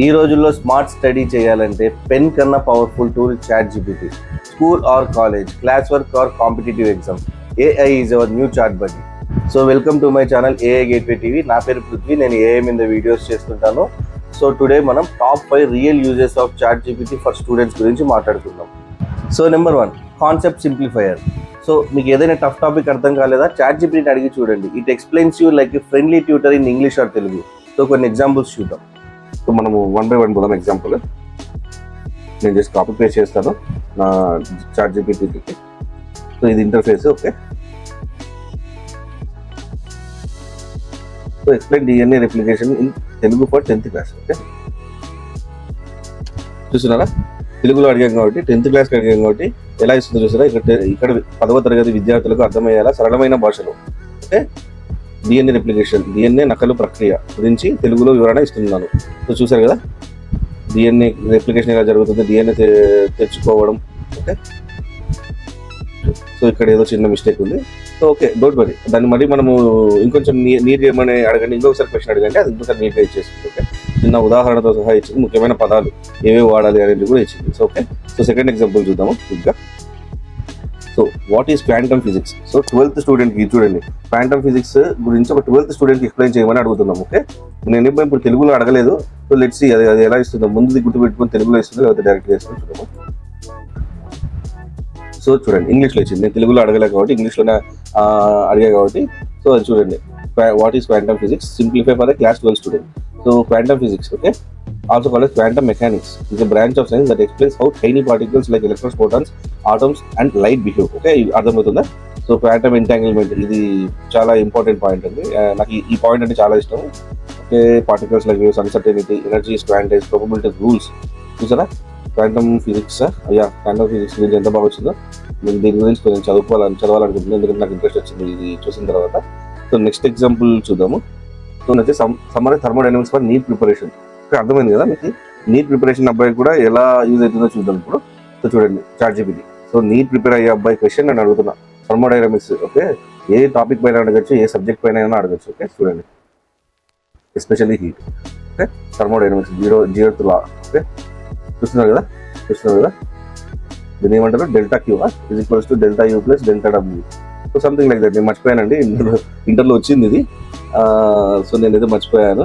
ఈ రోజుల్లో smart study చేయాలంటే పెన్ కన్నా powerful tool chat GPT. School or college, class work or competitive exam, AI is our new chat buddy. So welcome to my channel AI gateway TV. నా పేరు పృథ్వీ, నేను AI మీద videos చేస్తుంటాను. So today మనం top 5 real uses of chat GPT for students గురించి మాట్లాడుకుందాం. So number 1, concept simplifier. So మీకు ఏదైనా టఫ్ టాపిక్ అర్థం కాలేదా, చాట్ జీపీటీని అడిగి చూడండి. It explains you like a friendly tutor in English are Telugu. So కొన్ని ఎగ్జాంపుల్స్ చూద్దాం. సో మనము 1 by 1 పోదాం. ఎగ్జాంపుల్ నేను జస్ట్ కాపీ పేస్ట్ చేస్తాను నా చాట్ జీపీటీకి. సో ఇది interface. Okay, so explain DNA replication in Telugu for 10th class. Okay, చూస్తున్నారా, తెలుగులో అడిగాం కాబట్టి 10th క్లాస్కి అడిగాం కాబట్టి ఎలా ఇస్తుందో చూసారా. ఇక్కడ 10వ తరగతి విద్యార్థులకు అర్థమయ్యేలా సరళమైన భాషలో ఓకే డిఎన్ఏ రెప్లికేషన్, డిఎన్ఏ నకలు ప్రక్రియ గురించి తెలుగులో వివరణ ఇస్తున్నాను. సో చూసారు కదా, డిఎన్ఏ రెప్లికేషన్ ఎలా జరుగుతుంది, డిఎన్ఏ తెచ్చుకోవడం. ఓకే, సో ఇక్కడ ఏదో చిన్న మిస్టేక్ ఉంది. సో ఓకే, డోంట్ వరీ, దాన్ని మళ్ళీ మనము ఇంకొంచెం నీట్ చేయమని అడగండి, ఇంకొకసారి క్వశ్చన్ అడగండి, అది ఇంకొకసారి నీట్గా ఇచ్చేస్తుంది. ఓకే, చిన్న ఉదాహరణతో సహా ఇచ్చింది, ముఖ్యమైన పదాలు ఏవేవి వాడాలి అనేది కూడా ఇచ్చింది. So okay, so second example చూద్దాము ఇంకా. So what is quantum physics? So 12th స్టూడెంట్కి చూడండి, క్వాంటమ్ ఫిజిక్స్ గురించి ఒక 12th స్టూడెంట్కి ఎక్స్ప్లెయిన్ చేయమని అడుగుతున్నాం. ఓకే, నేను ఇప్పుడు తెలుగులో అడగలేదు. సో లెట్స్ సీ అది ఎలా ఇస్తుందో, ముందుది గుర్తుపెట్టుకొని తెలుగులో ఇస్తుందో లేకపోతే డైరెక్ట్గా ఇస్తుందో చూద్దాము. సో చూడండి, ఇంగ్లీష్లో ఇచ్చింది, నేను తెలుగులో అడగలేదు కాబట్టి ఇంగ్లీష్లోనే అడిగా కాబట్టి. సో అది చూడండి, what is quantum physics, simplify for the class 12 student. So quantum physics, okay, also called as quantum mechanics, is a branch of science that explains how tiny particles like electrons, photons, atoms and light behave. Okay, అర్థమవుతుందా? So quantum entanglement ఇది చాలా important point అండి, నాకు ఈ point అంటే చాలా ఇష్టం. Okay, particles like waves, uncertainty, energies, quantise, probability, rules. చూసారా, క్వాంటమ్ ఫిజిక్స్. క్వాంటమ్ ఫిజిక్స్ గురించి ఎంత బాగా వచ్చిందో. నేను దీని గురించి కొంచెం చదవాలనుకుంటున్నాను, ఎందుకంటే నాకు ఇంట్రెస్ట్ వచ్చింది ఇది చూసిన తర్వాత. సో నెక్స్ట్ ఎగ్జాంపుల్ చూద్దాము. సో నచ్చే summer thermodynamics for NEET preparation. అర్థమైంది కదా మీకు, నీట్ ప్రిపరేషన్ అబ్బాయి కూడా ఎలా యూజ్ అవుతుందో చూద్దాం ఇప్పుడు. సో చూడండి, chat GPT. So NEET prepare అయ్యే అబ్బాయి క్వశ్చన్ నేను అడుగుతున్నా, థర్మోడైనమిక్స్. ఓకే, ఏ టాపిక్ పైన అడగచ్చు, ఏ సబ్జెక్ట్ పైన అయినా అడగచ్చు. ఓకే, చూడండి, especially heat. Okay, thermodynamics, zero లా. ఓకే, చూస్తున్నారు కదా, దీన్ని ఏమంటారు, delta queue is equals to delta U plus delta W. So something like that. నేను మర్చిపోయానండి, ఇంటర్లో వచ్చింది ఇది. సో నేను ఏదో మర్చిపోయాను.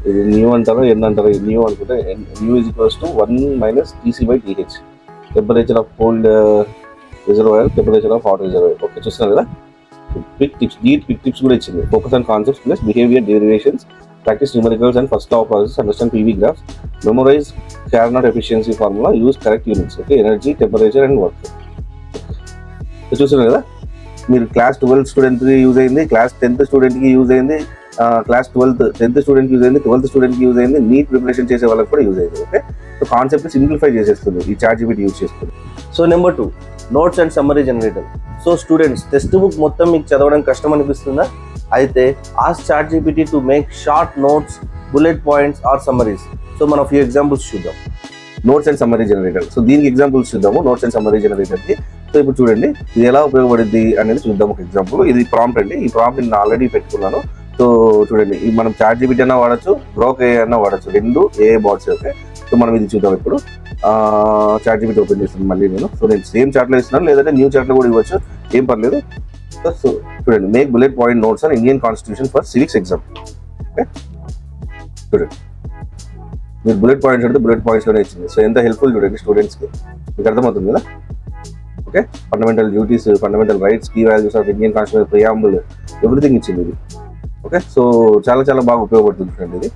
ఇది న్యూ అంటారా ఎన్ అంటారా, న్యూ అనుకుంటే nu is equals to 1 - Tc/Th, temperature of cold reservoir, temperature of hot reservoir. Okay, చూస్తున్నారు కదా, క్విక్ టిప్స్ కూడా ఇచ్చింది. Focus on concepts plus behaviour derivations, practice numericals and first law of process, understand PV graphs, memorise Carnot efficiency formula, use correct units. Okay, energy, temperature and work. చూస్తున్నారు కదా, మీరు class 12 స్టూడెంట్కి use అయింది, class 10th స్టూడెంట్కి use అయింది, class 10th స్టూడెంట్కి use అయింది, 12th స్టూడెంట్కి యూజ్ అయింది, నీట్ ప్రిపరేషన్ చేసే వాళ్ళకి కూడా యూజ్ అయింది. ఓకే, సో కాన్సెప్ట్ సింప్లిఫై చేసేస్తుంది ఈ చాట్ జీపీటీ యూజ్ చేస్తుంది. So number 2, notes and summary generator. So students, text book మొత్తం మీకు చదవడం కష్టం అనిపిస్తుందా? అయితే ask chat GPT to make short notes, bullet points or summaries. So మనం ఫ్యూ ఎగ్జాంపుల్స్ చూద్దాం. Notes and summary generator. So దీనికి ఎగ్జాంపుల్స్ చూద్దాము, నోట్స్ అండ్ సమ్మరీ జనరేటర్కి. సో ఇప్పుడు చూడండి, ఇది ఎలా ఉపయోగపడుద్ది అనేది చూద్దాం. ఒక ఎగ్జాంపుల్, ఇది ప్రాంప్ట్ అండి. ఈ ప్రాంప్ట్ నేను ఆల్రెడీ పెట్టుకున్నాను. సో చూడండి, ఇది మనం చాట్ జీపీటీ అన్నా వాడచ్చు, గ్రోక్ ఏ అన్నా వాడచ్చు, రెండు ఏ బాట్స్. ఓకే, సో మనం ఇది చూద్దాం ఇప్పుడు. చాట్ జీపీటీ ఓపెన్ చేస్తాను మళ్ళీ నేను. సో నేను సేమ్ చాట్లో ఇస్తున్నాను, లేదంటే న్యూ చాట్లో కూడా ఇవ్వచ్చు, ఏం పర్లేదు. సో చూడండి, make bullet point notes on Indian constitution for civics exam. Okay, చూడండి, మీరు బుల్లెట్ పాయింట్స్ అంటే బుల్లెట్ పాయింట్స్లోనే ఇచ్చింది. సో ఎంత హెల్ప్ఫుల్ చూడండి స్టూడెంట్స్కి, మీకు అర్థమవుతుంది కదా. Okay, fundamental duties, fundamental rights, key values of Indian constitution, preamble, everything ఇచ్చింది ఇది. ఓకే, సో చాలా బాగా ఉపయోగపడుతుంది చూడండి ఇది.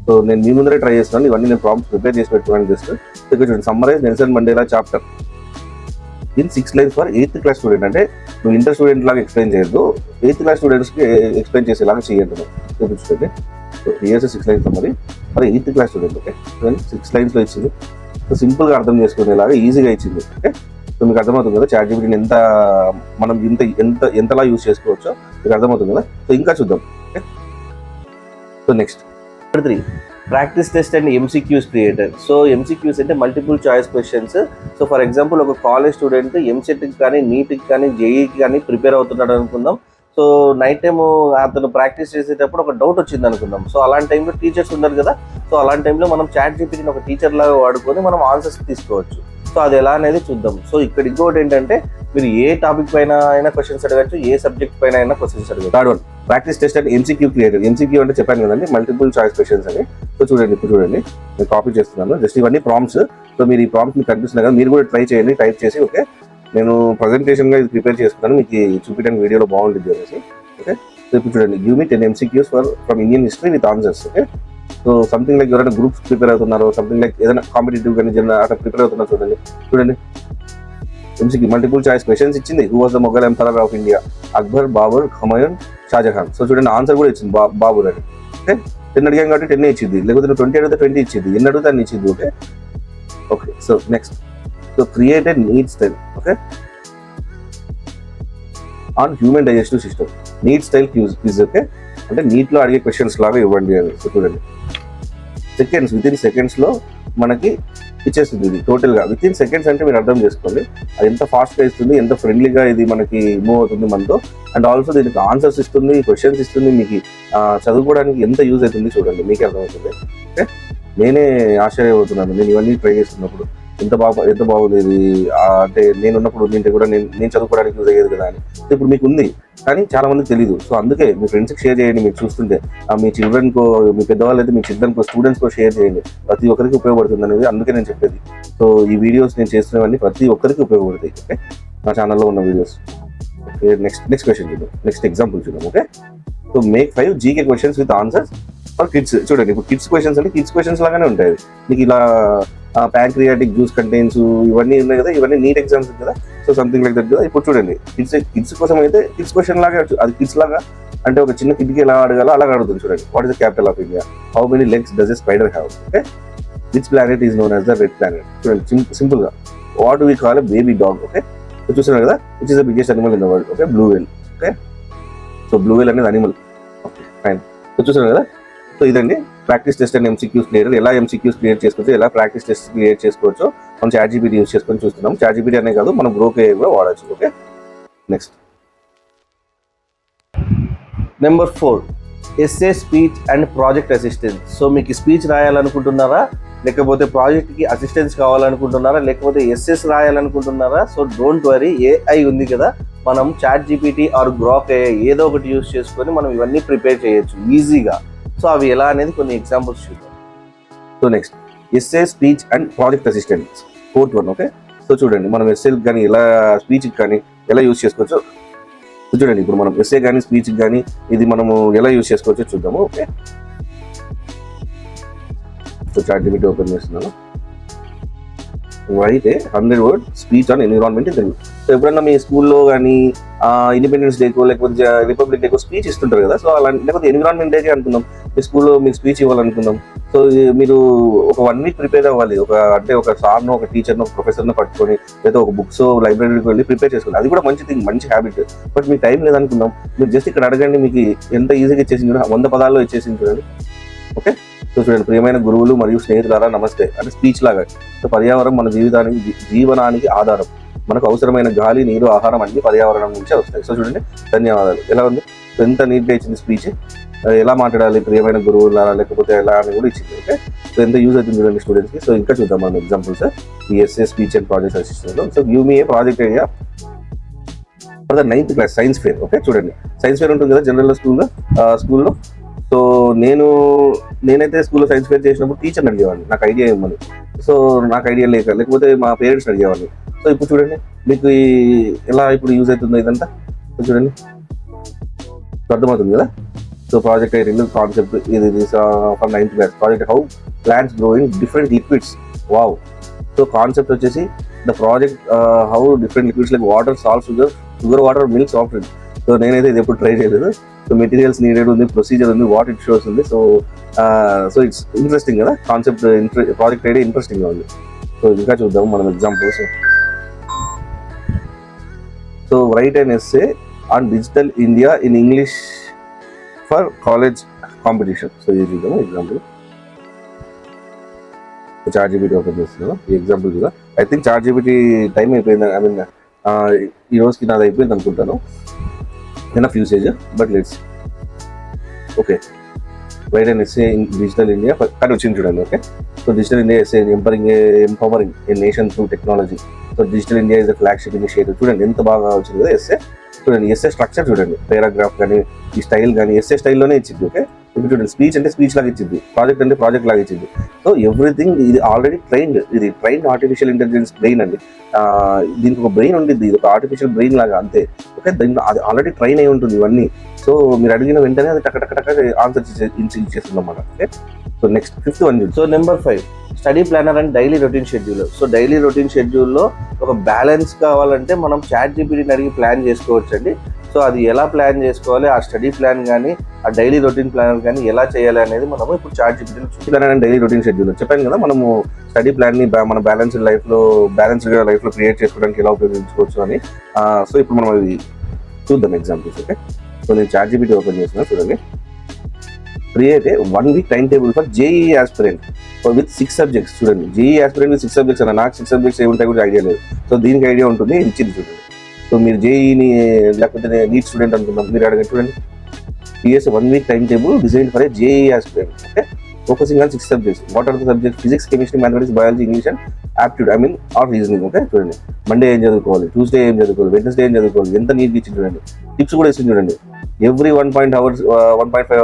సో నేను మీ ముందరే ట్రై చేస్తున్నాను, ఇవన్నీ నేను ప్రాంప్ట్స్ ప్రిపేర్ చేసి పెట్టుకున్నాను జస్ట్. ఇక్కడ చూడండి, summarise Nelson Mandela chapter in 6 lines for 8th class student. అంటే నువ్వు ఇంటర్ స్టూడెంట్ లాగా ఎక్స్ప్లెయిన్ చేయొద్దు, 8th క్లాస్ స్టూడెంట్స్కి ఎక్స్ప్లెయిన్ చేసేలాగా చేయొద్దు. చూపించుకోండి. సో హియర్స్ 6 lines సమ్మరీ మరి 8th క్లాస్ స్టూడెంట్. ఓకే, 6 linesలో ఇచ్చింది. సో సింపుల్గా అర్థం చేసుకునేలాగా ఈజీగా ఇచ్చింది. ఓకే, సో మీకు అర్థమవుతుంది కదా చాట్ జీపీటీని మనం ఎంతలా యూజ్ చేసుకోవచ్చో మీకు అర్థమవుతుంది కదా. సో ఇంకా చూద్దాం. Okay, so next 3, practice test and MCQs creator. So MCQs అంటే multiple choice questions. So for example, ఒక కాలేజ్ స్టూడెంట్ ఎంసెట్కి కానీ, నీట్కి కానీ, జేఈకి కానీ ప్రిపేర్ అవుతున్నాడు అనుకుందాం. సో నైట్ టైం అతను ప్రాక్టీస్ చేసేటప్పుడు ఒక డౌట్ వచ్చింది అనుకుందాం. సో అలాంటి టైంలో టీచర్స్ ఉన్నారు కదా, సో అలాంటి టైంలో మనం చాట్ జీపీటీని ఒక టీచర్ లాగా వాడుకొని మనం ఆన్సర్స్ తీసుకోవచ్చు. సో అది ఎలా అనేది చూద్దాం. సో ఇక్కడ ఇంకోటి ఏంటంటే, మీరు ఏ టాపిక్ పైన అయినా క్వశ్చన్స్ అడగచ్చు, ఏ సబ్జెక్ట్ పైన అయినా క్వశ్చన్స్ అడగచ్చు. Third one, practice test and MCQ creator. MCQ అంటే చెప్పాను కదండి, మల్టిపుల్ చాయిస్ క్వశ్చన్స్ అని. సో చూడండి, ఇప్పుడు చూడండి, నేను కాపీ చేస్తున్నాను. జస్ట్ ఇవన్నీ ప్రాంప్ట్స్. సో మీరు ఈ ప్రాంప్ట్ మీకు కనిపిస్తున్నాయి కదా, మీరు కూడా ట్రై చేయండి, టైప్ చేసి. ఓకే, నేను ప్రజెంటేషన్గా ఇది ప్రిపేర్ చేసుకున్నాను, మీకు చూపించడానికి వీడియోలో బాగుంటుంది అనేసి. ఓకే, సో ఇప్పుడు చూడండి, give me 10 MCQs from Indian history with answers. Okay, so something like ఎవరైనా గ్రూప్స్ ప్రిపేర్ అవుతున్నారు, సంథింగ్ లైక్ ఏదైనా కాంపిటేటివ్ కానీ అట్లా ప్రిపేర్ అవుతున్నారు. చూడండి ఎంసీక్యూ మల్టిపుల్ చాయిస్ క్వశ్చన్స్ ఇచ్చింది. Who was the Mughal emperor of India? Akbar, Babur, Humayun, Shahjahan. So చూడండి, ఆన్సర్ కూడా ఇచ్చింది బాబర్ అని. ఓకే, 10 అడిగాం కాబట్టి 10 ఇచ్చింది, లేకపోతే 20 అడిగితే 20 ఇచ్చింది, ఎన్ని అడిగితే అన్ని ఇచ్చింది. Okay okay, so next, so create a NEET style. Okay, on human digestive system. NEET style quiz. Okay, అంటే నీట్లో అడిగే క్వశ్చన్స్ లాగా ఇవ్వండి అని. సో చూడండి, విత్ ఇన్ సెకండ్స్లో మనకి ఇచ్చేస్తుంది. ఇది టోటల్గా విత్ ఇన్ సెకండ్స్ అంటే మీరు అర్థం చేసుకోండి, అది ఎంత ఫాస్ట్గా ఇస్తుంది, ఎంత ఫ్రెండ్లీగా ఇది మనకి మూవ్ అవుతుంది మనతో. అండ్ ఆల్సో దీనికి ఆన్సర్స్ ఇస్తుంది, క్వశ్చన్స్ ఇస్తుంది. మీకు చదువుకోవడానికి ఎంత యూజ్ అవుతుంది చూడండి, మీకే అర్థమవుతుంది. ఓకే, నేనే ఆశ్చర్యపోతున్నాను నేను ఇవన్నీ ట్రై చేస్తున్నప్పుడు. ఎంత బాగుంది ఇది. అంటే నేనున్నప్పుడు ఉంటే కూడా నేను చదువుకోవడానికి యూజ్ అయ్యేది కదా అని. ఇప్పుడు మీకు ఉంది, కానీ చాలా మందికి తెలియదు. సో అందుకే మీ ఫ్రెండ్స్కి షేర్ చేయండి. మీరు చూస్తుంటే మీ చిల్డ్రన్కో, మీ పెద్దవాళ్ళు అయితే మీ చిల్డ్రన్కో, స్టూడెంట్స్కో షేర్ చేయండి. ప్రతి ఒక్కరికి ఉపయోగపడుతుంది అనేది అందుకే నేను చెప్పేది. సో ఈ వీడియోస్ నేను చేస్తున్నవన్నీ ప్రతి ఒక్కరికి ఉపయోగపడతాయి. ఓకే, నా ఛానల్లో ఉన్న వీడియోస్. ఓకే, నెక్స్ట్ క్వశ్చన్ చూద్దాం, నెక్స్ట్ ఎగ్జాంపుల్ చూద్దాం. Okay, so make 5 GK questions with answers for kids. చూడండి, ఇప్పుడు కిడ్స్ క్వశ్చన్స్ అంటే కిడ్స్ క్వశ్చన్స్ లాగానే ఉంటాయి. మీకు ఇలా ప్యాంక్రియాటిక్ జ్యూస్ కంటెంట్స్ ఇవన్నీ ఉన్నాయి కదా, ఇవన్నీ నీట్ ఎగ్జామ్స్ కదా. సో సంథింగ్ లైక్ దట్ కదా. ఇప్పుడు చూడండి, కిడ్స్ కోసం అయితే కిడ్స్ క్వశ్చన్ లాగా, అది కిడ్స్ లాగా అంటే ఒక చిన్న కిడ్కి ఎలా అడగాలో అలాగ అడుగుతుంది. చూడండి, what is the capital of India? How many legs does a spider have? Okay, which planet is known as the red planet? చూడండి, సింపుల్ గా, what do we call a baby dog? Okay, so చూస్తున్నారు కదా, which is the biggest animal in the world? Okay, blue whale. Okay, so blue whale అనేది animal. Okay fine. So చూస్తున్నారు కదా, so ఇదండి practice test and MCQs clear. ఎలా MCQs clear చేసుకోవచ్చు, ఎలా practice test clear చేసుకోవచ్చు, మనం చాట్ జీపీటీ యూజ్ చేసుకొని చూస్తున్నాం. చాట్ జీపీటీ అనే కాదు, మనం గ్రోక్ AI కూడా వాడచ్చు. Okay, next number 4, essay, speech and project assistance. So మీకు స్పీచ్ రాయాలనుకుంటున్నారా, లేకపోతే ప్రాజెక్ట్కి అసిస్టెన్స్ కావాలనుకుంటున్నారా, లేకపోతే ఎస్ఎస్ రాయాలనుకుంటున్నారా? సో డోంట్ వరీ, AI ఉంది కదా, మనం chat GPT or Grok AI ఏదో ఒకటి యూజ్ చేసుకొని మనం ఇవన్నీ ప్రిపేర్ చేయొచ్చు ఈజీగా. సో అవి ఎలా అనేది కొన్ని ఎగ్జాంపుల్స్ చూద్దాం. So next, SA, speech and project assistants, 4th one. Okay, so చూడండి, మనం ఎస్ఏకి కానీ ఎలా, స్పీచ్కి కానీ ఎలా యూజ్ చేసుకోవచ్చు. సో చూడండి, ఇప్పుడు మనం ఎస్ఏ కానీ స్పీచ్కి కానీ ఇది మనము ఎలా యూజ్ చేసుకోవచ్చో చూద్దాము. Okay, so chat GPT open చేస్తున్నాను. Write 100 word speech on environment in Telugu. So ఎప్పుడన్నా మీ స్కూల్లో కానీ ఇండిపెండెన్స్ డేకో లేకపోతే రిపబ్లిక్ డేకో స్పీచ్ ఇస్తుంటారు కదా. సో అలా లేకపోతే ఎన్విరాన్మెంట్ డేకి అనుకుందాం, మీ స్కూల్లో మీకు స్పీచ్ ఇవ్వాలనుకుందాం. సో మీరు ఒక 1 week ప్రిపేర్ అవ్వాలి. ఒక సార్ను, ఒక టీచర్ను, ఒక ప్రొఫెసర్ను పట్టుకొని, లేదా ఒక బుక్స్ లైబ్రరీకి వెళ్ళి ప్రిపేర్ చేసుకోవాలి. అది కూడా మంచి థింగ్, మంచి హ్యాబిట్. బట్ మీకు టైం లేదనుకుందాం, మీరు జస్ట్ ఇక్కడ అడగండి, మీకు ఎంత ఈజీగా ఇచ్చేసింది చూడండి, 100 పదాల్లో ఇచ్చేసింది చూడండి. ఓకే, సో చూడండి, ప్రియమైన గురువులు మరియు స్నేహితులారా నమస్తే అంటే స్పీచ్ లాగా. సో పర్యావరణం మన జీవనానికి ఆధారం. మనకు అవసరమైన గాలి, నీరు, ఆహారం అన్ని పర్యావరణం నుంచే వస్తాయి. సో చూడండి, ధన్యవాదాలు ఎలా ఉంది, ఎంత నీట్గా ఇచ్చింది స్పీచ్. ఎలా మాట్లాడాలి ప్రియమైన గురువులారా, లేకపోతే ఎలా అని కూడా ఇచ్చింది. ఓకే, సో ఎంత యూజ్ అవుతుంది చూడండి స్టూడెంట్స్కి. సో ఇంకా చూద్దాం మనం ఎగ్జాంపుల్స్ ఈ ఎస్ఏ, స్పీచ్ అండ్ ప్రాజెక్ట్ అసిస్టెంట్లో. So give me a project area for the 9th class science fair. Okay, చూడండి, సైన్స్ ఫేర్ ఉంటుంది కదా జనరల్గా స్కూల్లో. సో నేనైతే స్కూల్లో సైన్స్ ఫేర్ చేసినప్పుడు టీచర్ని అడిగేవాడిని, నాకు ఐడియా ఇవ్వమని. సో నాకు ఐడియా లేకపోతే మా పేరెంట్స్ని అడిగేవాడిని. సో ఇప్పుడు చూడండి, మీకు ఎలా ఇప్పుడు యూజ్ అవుతుందో ఇదంతా. సో చూడండి, అర్థమవుతుంది కదా. సో ప్రాజెక్ట్ ఐడియా కాన్సెప్ట్ ఇది for 9th class project how plants grow in different liquids. Wow. So concept వచ్చేసి the project how different liquids like water, salt, sugar water, milk, soft drink. So నేనైతే ఇది ఎప్పుడు try చేయలేదు. So materials needed ఉంది, procedure ఉంది, what it shows ఉంది. So it's interesting కదా concept, project idea ఇంట్రెస్టింగ్గా ఉంది. సో ఇంకా చూద్దాం మనం examples. So write and essay on digital India in English for college competition. So ఇది చూద్దాము ఎగ్జాంపుల్. చాట్ జీపీటీ ఓపెన్ చేస్తున్నాను, ఈ ఎగ్జాంపుల్ చూద్దాం. I think chat GPT time అయిపోయింది, ఈ రోజుకి నాది అయిపోయింది అనుకుంటాను. enough usage, but let's okay. Write an essay in digital India. Cut వచ్చింది చూడండి. Okay, so digital India essay empowering a nation through technology. So digital India is the flagship initiative. చూడండి ఎంత బాగా వచ్చింది కదా ఎస్ఏ. చూడండి ఎస్ఏ స్ట్రక్చర్ చూడండి, paragraph కానీ ఈ స్టైల్ కానీ ఎస్ఏ స్టైల్లోనే ఇచ్చింది. ఓకే, ఇప్పుడు చూడండి స్పీచ్ అంటే స్పీచ్ లాగా ఇచ్చింది, ప్రాజెక్ట్ అంటే ప్రాజెక్ట్ లాగా ఇచ్చింది. సో ఎవ్రీథింగ్ ఇది ఆల్రెడీ ట్రైన్డ్, ఇది ట్రైన్డ్ ఆర్టిఫిషియల్ ఇంటెలిజెన్స్ బ్రెయిన్ అండి. దీనికి ఒక బ్రెయిన్ ఉంటుంది, ఇది ఒక ఆర్టిఫిషియల్ బ్రెయిన్ లాగా అంతే. ఓకే, దీంట్లో అది ఆల్రెడీ ట్రైన్ అయి ఉంటుంది ఇవన్నీ. సో మీరు అడిగిన వెంటనే అది టక్ టక్ టక్ ఆన్సర్ ఇచ్చేస్తుంది అన్నమాట. Okay, so next 5th one. So number 5, study planar and daily routine scheduler. So daily routine షెడ్యూల్లో ఒక బ్యాలెన్స్ కావాలంటే మనం చాట్ జీపీటీని అడిగి ప్లాన్ చేసుకోవచ్చు అండి. సో అది ఎలా ప్లాన్ చేసుకోవాలి, ఆ స్టడీ ప్లాన్ కానీ ఆ డైలీ రొటీన్ ప్లాన్ కానీ ఎలా చేయాలి అనేది మనము ఇప్పుడు చాట్ జీపీటీని planner and daily routine scheduler చెప్పాను కదా. మనము స్టడీ ప్లాన్ని మన బ్యాలెన్స్డ్ లైఫ్లో క్రియేట్ చేసుకోవడానికి ఎలా ఉపయోగించుకోవచ్చు అని. సో ఇప్పుడు మనం అది చూద్దాం ఎగ్జాంపుల్స్. ఓకే, సో నేను చాట్ జీపీటీ ఓపెన్ చేసిన చూడండి. Create a 1 week time table for JEE aspirant with 6 subjects. చూడండి, జేఈ ఆస్పిరెంట్ విత్ 6 subjects అన్న, నాకు 6 subjects ఏముంటాయి కూడా ఐడియా లేదు. సో దీనికి ఐడియా ఉంటుంది, ఇది ఇచ్చింది చూడండి. సో మీరు జేఈని లేకపోతే నీట్ స్టూడెంట్ అనుకుందాం, మీరు అడగండి. చూడండి, PS 1 week time table design for a JEE aspirant. Okay, focusing on 6 subjects. What are the subjects? Physics, chemistry, mathematics, biology, English and aptitude, or reasoning. Okay, చూడండి, మండే ఏం చదువుకోవాలి, Tuesday ఏం చదువుకోవాలి, Wednesday ఏం చదువుకోవాలి, ఎంత నీట్గా ఇచ్చింది చూడండి. టిప్స్ కూడా ఇస్తుంది చూడండి. ఎవ్రీ 1.5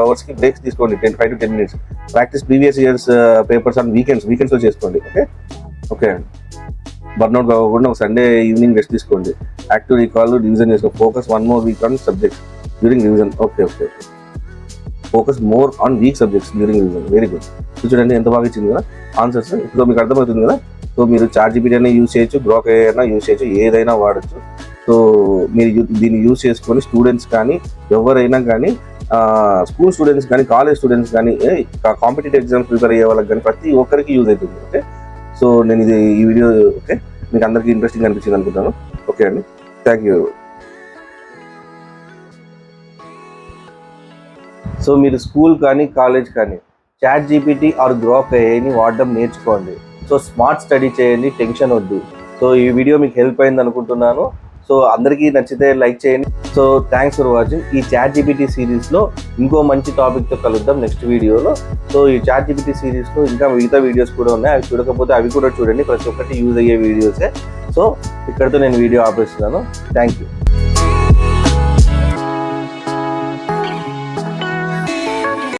hours కి బ్రేక్స్ తీసుకోండి, 5 to 10 minutes. Practice previous years papers on weekends లో చేసుకోండి. ఓకే ఓకే, బర్న్అవుట్ కాకుండా ఒక సండే ఈవినింగ్ రెస్ట్ తీసుకోండి. యాక్టివ్ రీకాల్, రివిజన్ చేసుకోండి. Focus 1 more week on subjects during revision. Okay, focus more on week subjects during revision. Very good. చూడండి ఎంత బాగా ఇచ్చింది కదా ఆన్సర్స్. ఇప్పుడు మీకు అర్థమవుతుంది కదా. సో మీరు చాట్ జీపీటీ అయినా యూజ్ చేయొచ్చు, గ్రోక్ అయినా యూజ్ చేయొచ్చు, ఏదైనా వాడచ్చు. సో మీరు దీన్ని యూజ్ చేసుకొని స్టూడెంట్స్ కానీ ఎవరైనా కానీ, స్కూల్ స్టూడెంట్స్ కానీ, కాలేజ్ స్టూడెంట్స్ కానీ, కాంపిటేటివ్ ఎగ్జామ్స్ ప్రిపేర్ అయ్యే వాళ్ళకి కానీ ప్రతి ఒక్కరికి యూజ్ అవుతుంది. ఓకే, సో నేను ఈ వీడియో ఓకే మీకు అందరికీ ఇంట్రెస్టింగ్ అనిపించింది అనుకుంటాను. ఓకే అండి, థ్యాంక్ యూ. సో మీరు స్కూల్ కానీ కాలేజ్ కానీ చాట్ జీపీటీ ఆర్ గ్రోక్ ఏఐని వాడడం నేర్చుకోండి. సో స్మార్ట్ స్టడీ చేయండి, టెన్షన్ వద్దు. సో ఈ వీడియో మీకు హెల్ప్ అయింది అనుకుంటున్నాను. సో అందరికీ నచ్చితే లైక్ చేయండి. So thanks for watching. ఈ చాట్ జీపీటీ సిరీస్లో ఇంకో మంచి టాపిక్తో కలుద్దాం నెక్స్ట్ వీడియోలో. సో ఈ చాట్ జీపీటీ సిరీస్లో ఇంకా మిగతా వీడియోస్ కూడా ఉన్నాయి, అవి చూడకపోతే అవి కూడా చూడండి. ప్రతి ఒక్కటి యూజ్ అయ్యే వీడియోసే. సో ఇక్కడితో నేను వీడియో ఆపేస్తున్నాను. Thank you.